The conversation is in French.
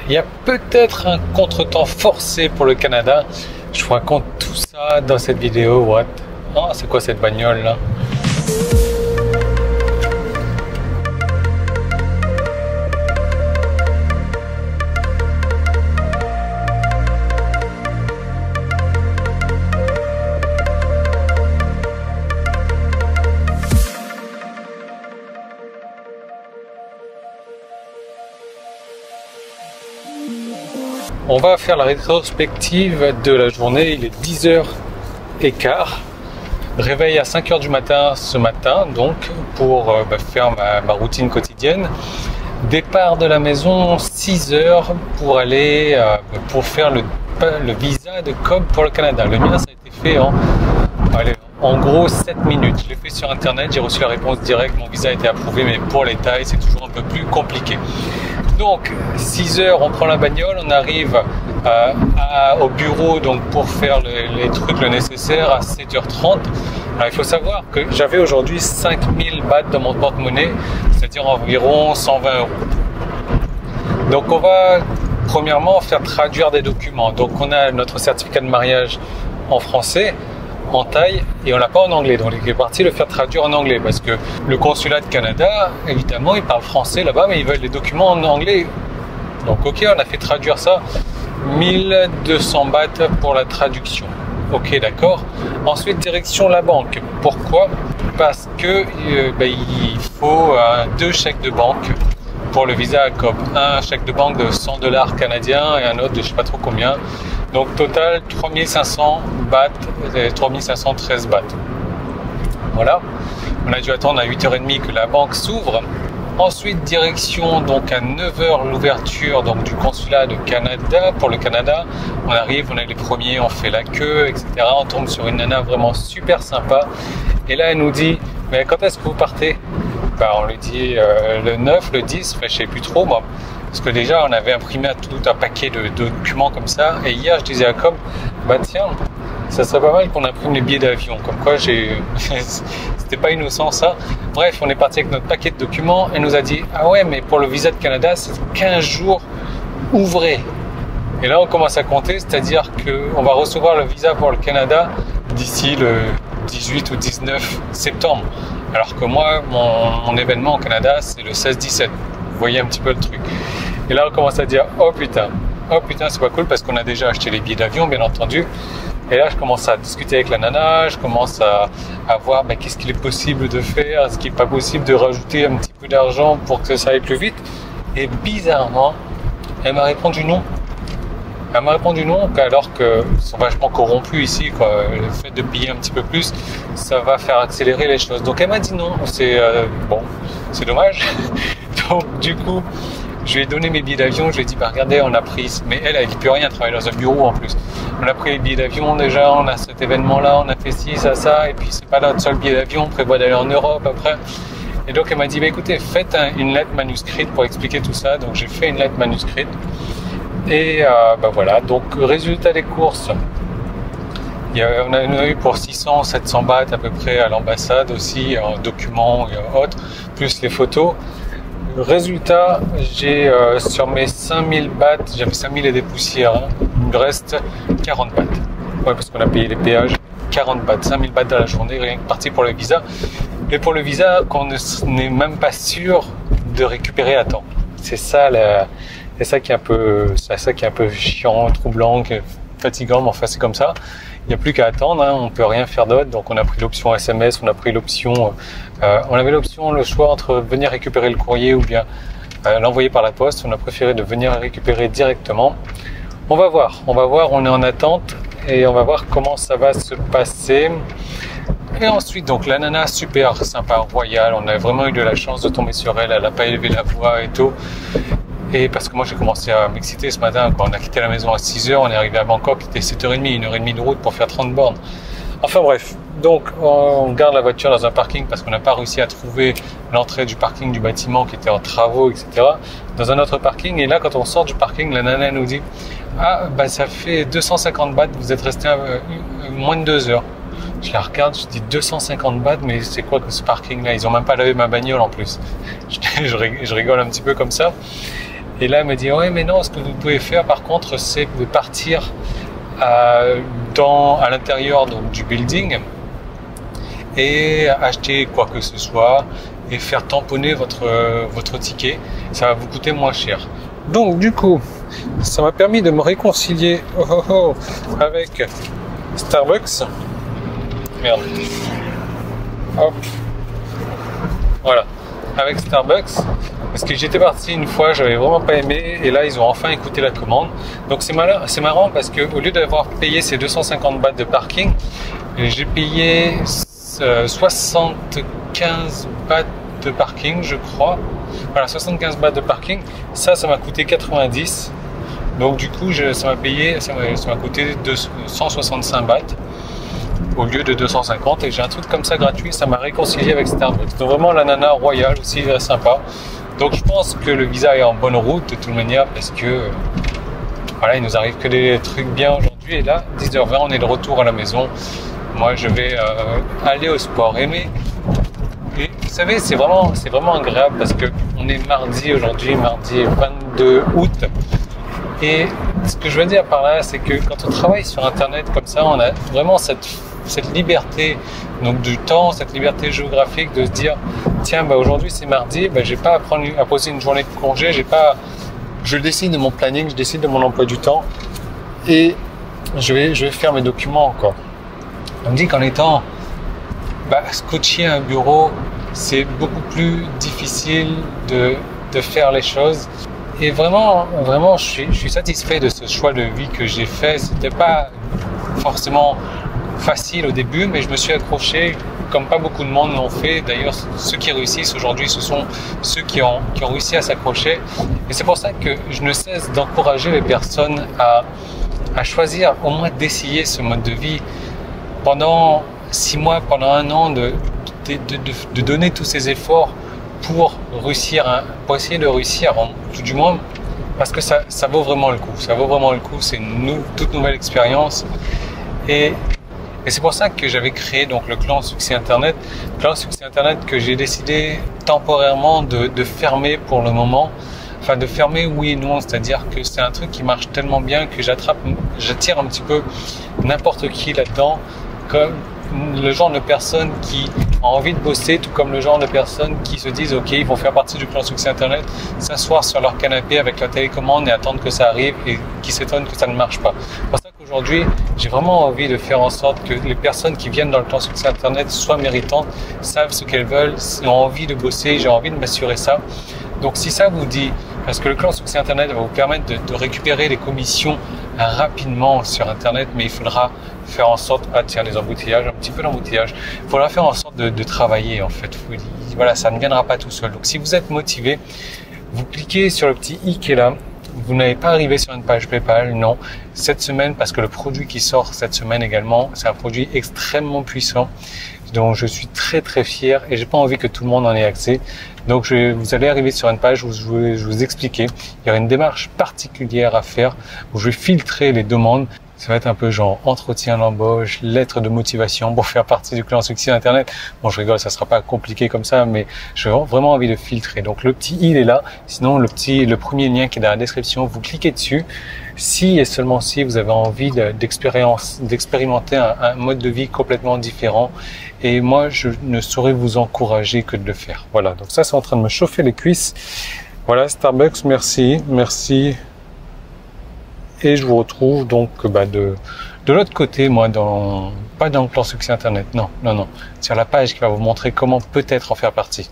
il y a peut-être un contretemps forcé pour le Canada. Je vous raconte tout ça dans cette vidéo. What? Oh, c'est quoi cette bagnole là? On va faire la rétrospective de la journée, il est 10h15. Réveil à 5h du matin ce matin, donc pour faire ma routine quotidienne. Départ de la maison 6h pour aller pour faire le visa de Cobb pour le Canada. Le mien ça a été fait en gros 7 minutes. Je l'ai fait sur internet, j'ai reçu la réponse directe, mon visa a été approuvé, mais pour les tailles c'est toujours un peu plus compliqué. Donc 6h on prend la bagnole, on arrive au bureau donc pour faire les trucs le nécessaire à 7h30. Alors il faut savoir que j'avais aujourd'hui 5000 bahts dans mon porte-monnaie, c'est-à-dire environ 120 €. Donc on va premièrement faire traduire des documents. Donc on a notre certificat de mariage en français, en thaï, et on l'a pas en anglais. Donc il est parti le faire traduire en anglais parce que le consulat de Canada, évidemment, il parle français là-bas, mais ils veulent les documents en anglais. Donc ok, on a fait traduire ça, 1200 bahts pour la traduction. Ok, d'accord. Ensuite, direction la banque. Pourquoi? Parce que il faut 2 chèques de banque pour le visa à Cobb. Un chèque de banque de 100 $ canadiens et un autre de je sais pas trop combien. Donc total 3500 bahts et 3513 bahts. Voilà. On a dû attendre à 8h30 que la banque s'ouvre. Ensuite, direction donc à 9h l'ouverture donc du consulat de Canada pour le Canada. On arrive, on est les premiers, on fait la queue, etc. On tombe sur une nana vraiment super sympa. Et là, elle nous dit, mais quand est-ce que vous partez? On lui dit le 9, le 10, je sais plus trop moi. Parce que déjà, on avait imprimé tout un paquet de documents comme ça. Et hier, je disais à Cobb, tiens, ça serait pas mal qu'on imprime les billets d'avion. Comme quoi, c'était pas innocent ça. Bref, on est parti avec notre paquet de documents. Elle nous a dit, ah ouais, mais pour le visa de Canada, c'est 15 jours ouvrés. Et là, on commence à compter, c'est-à-dire qu'on va recevoir le visa pour le Canada d'ici le 18 ou 19 septembre. Alors que moi, mon événement au Canada, c'est le 16-17. Vous voyez un petit peu le truc. Et là, on commence à dire, oh putain, c'est pas cool parce qu'on a déjà acheté les billets d'avion, bien entendu. Et là, je commence à discuter avec la nana, je commence à voir qu'est-ce qu'il est possible de faire, est-ce qu'il n'est pas possible de rajouter un petit peu d'argent pour que ça aille plus vite. Et bizarrement, elle m'a répondu non. Elle m'a répondu non, alors qu'ils sont vachement corrompus ici, quoi. Le fait de payer un petit peu plus, ça va faire accélérer les choses. Donc elle m'a dit non, c'est c'est dommage. Donc du coup, je lui ai donné mes billets d'avion, je lui ai dit regardez, on a pris, mais elle dit plus rien, elle travaille dans un bureau en plus. On a pris les billets d'avion déjà, on a cet événement-là, on a fait ci, ça, et puis c'est pas notre seul billet d'avion, on prévoit d'aller en Europe après. Et donc elle m'a dit écoutez, faites une lettre manuscrite pour expliquer tout ça. Donc j'ai fait une lettre manuscrite. Et voilà, donc résultat des courses, on a eu pour 600-700 bahts à peu près à l'ambassade aussi, en documents et autres, plus les photos. Résultat, j'ai sur mes 5000 bahts, j'avais 5000 et des poussières, il me reste 40 bahts. Ouais, parce qu'on a payé les péages, 40 bahts, 5000 bahts dans la journée, rien que parti pour le visa. Et pour le visa, qu'on n'est même pas sûr de récupérer à temps. C'est ça qui est un peu chiant, troublant, fatigant, mais enfin c'est comme ça. Il n'y a plus qu'à attendre, on peut rien faire d'autre. Donc on a pris l'option SMS, on a pris l'option, on avait le choix entre venir récupérer le courrier ou bien l'envoyer par la poste. On a préféré de venir récupérer directement. On va voir, on est en attente et on va voir comment ça va se passer. Et ensuite, donc la nana super sympa, royale, on a vraiment eu de la chance de tomber sur elle, elle n'a pas élevé la voix et tout. Et parce que moi j'ai commencé à m'exciter ce matin, quand on a quitté la maison à 6h, on est arrivé à Bangkok, il était 7h30, 1h30 de route pour faire 30 bornes. Enfin bref, donc on garde la voiture dans un parking parce qu'on n'a pas réussi à trouver l'entrée du parking du bâtiment qui était en travaux, etc. Dans un autre parking, et là quand on sort du parking, la nana nous dit « Ah, ça fait 250 bahts, vous êtes resté moins de 2 heures. » Je la regarde, je dis 250 bahts, mais c'est quoi que ce parking là? Ils ont même pas lavé ma bagnole en plus. Je rigole un petit peu comme ça. Et là, elle me dit, ouais, mais non, ce que vous pouvez faire, par contre, c'est de partir à l'intérieur du building et acheter quoi que ce soit et faire tamponner votre ticket. Ça va vous coûter moins cher. Donc, du coup, ça m'a permis de me réconcilier avec Starbucks. Merde. Hop. Voilà. Avec Starbucks. Parce que j'étais parti une fois, j'avais vraiment pas aimé. Et là, ils ont enfin écouté la commande. Donc, c'est marrant parce que au lieu d'avoir payé ces 250 bahts de parking, j'ai payé 75 bahts de parking, je crois. Voilà, 75 bahts de parking. Ça m'a coûté 90. Donc du coup, ça m'a coûté 165 bahts au lieu de 250. Et j'ai un truc comme ça gratuit. Ça m'a réconcilié avec Starbucks. Donc vraiment, la nana royale aussi, sympa. Donc je pense que le visa est en bonne route de toute manière parce que voilà, il nous arrive que des trucs bien aujourd'hui. Et là, 10h20, on est de retour à la maison. Moi, je vais aller au sport. Et vous savez, c'est vraiment agréable parce que on est mardi aujourd'hui, mardi 22 août. Et ce que je veux dire par là, c'est que quand on travaille sur Internet comme ça, on a vraiment cette liberté donc du temps, cette liberté géographique de se dire, tiens, aujourd'hui c'est mardi, j'ai pas à poser une journée de congé, je décide de mon planning, je décide de mon emploi du temps et je vais faire mes documents, quoi. On me dit qu'en étant scotché à un bureau, c'est beaucoup plus difficile de faire les choses. Et vraiment, je suis satisfait de ce choix de vie que j'ai fait. C'était pas forcément facile au début, mais je me suis accroché comme pas beaucoup de monde l'ont fait. D'ailleurs, ceux qui réussissent aujourd'hui, ce sont ceux qui ont réussi à s'accrocher. Et c'est pour ça que je ne cesse d'encourager les personnes à choisir au moins d'essayer ce mode de vie pendant 6 mois, pendant 1 an, de donner tous ces efforts pour essayer de réussir, tout du moins, parce que ça vaut vraiment le coup. Ça vaut vraiment le coup. C'est une toute nouvelle expérience. Et c'est pour ça que j'avais créé donc le clan Succès Internet. Clan Succès Internet que j'ai décidé temporairement de fermer pour le moment. Enfin, de fermer oui et non. C'est-à-dire que c'est un truc qui marche tellement bien que j'attire un petit peu n'importe qui là-dedans. Comme le genre de personnes qui ont envie de bosser, tout comme le genre de personnes qui se disent ok, ils vont faire partie du clan Succès Internet, s'asseoir sur leur canapé avec la télécommande et attendre que ça arrive et qui s'étonnent que ça ne marche pas. C'est pour ça qu'aujourd'hui, j'ai vraiment envie de faire en sorte que les personnes qui viennent dans le clan Succès Internet soient méritantes, savent ce qu'elles veulent, ont envie de bosser, j'ai envie de m'assurer ça. Donc si ça vous dit, parce que le clan Succès Internet va vous permettre de récupérer des commissions rapidement sur Internet, mais il faudra faire en sorte, les embouteillages, un petit peu d'embouteillage, il faudra faire en sorte de travailler en fait. Voilà, ça ne viendra pas tout seul. Donc si vous êtes motivé, vous cliquez sur le petit i qui est là. Vous n'avez pas arrivé sur une page PayPal, non. Cette semaine, parce que le produit qui sort cette semaine également, c'est un produit extrêmement puissant, dont je suis très très fier et j'ai pas envie que tout le monde en ait accès. Donc vous allez arriver sur une page où je vais vous expliquer. Il y aura une démarche particulière à faire où je vais filtrer les demandes. Ça va être un peu genre entretien d'embauche, lettre de motivation pour faire partie du clan Succès Internet. Bon, je rigole, ça sera pas compliqué comme ça, mais j'ai vraiment envie de filtrer. Donc le petit i il est là. Sinon le premier lien qui est dans la description, vous cliquez dessus. Si et seulement si vous avez envie d'expérimenter un mode de vie complètement différent. Et moi, je ne saurais vous encourager que de le faire. Voilà. Donc ça, c'est en train de me chauffer les cuisses. Voilà, Starbucks, merci. Et je vous retrouve donc de l'autre côté, moi, pas dans le clan Succès Internet, non, sur la page qui va vous montrer comment peut-être en faire partie.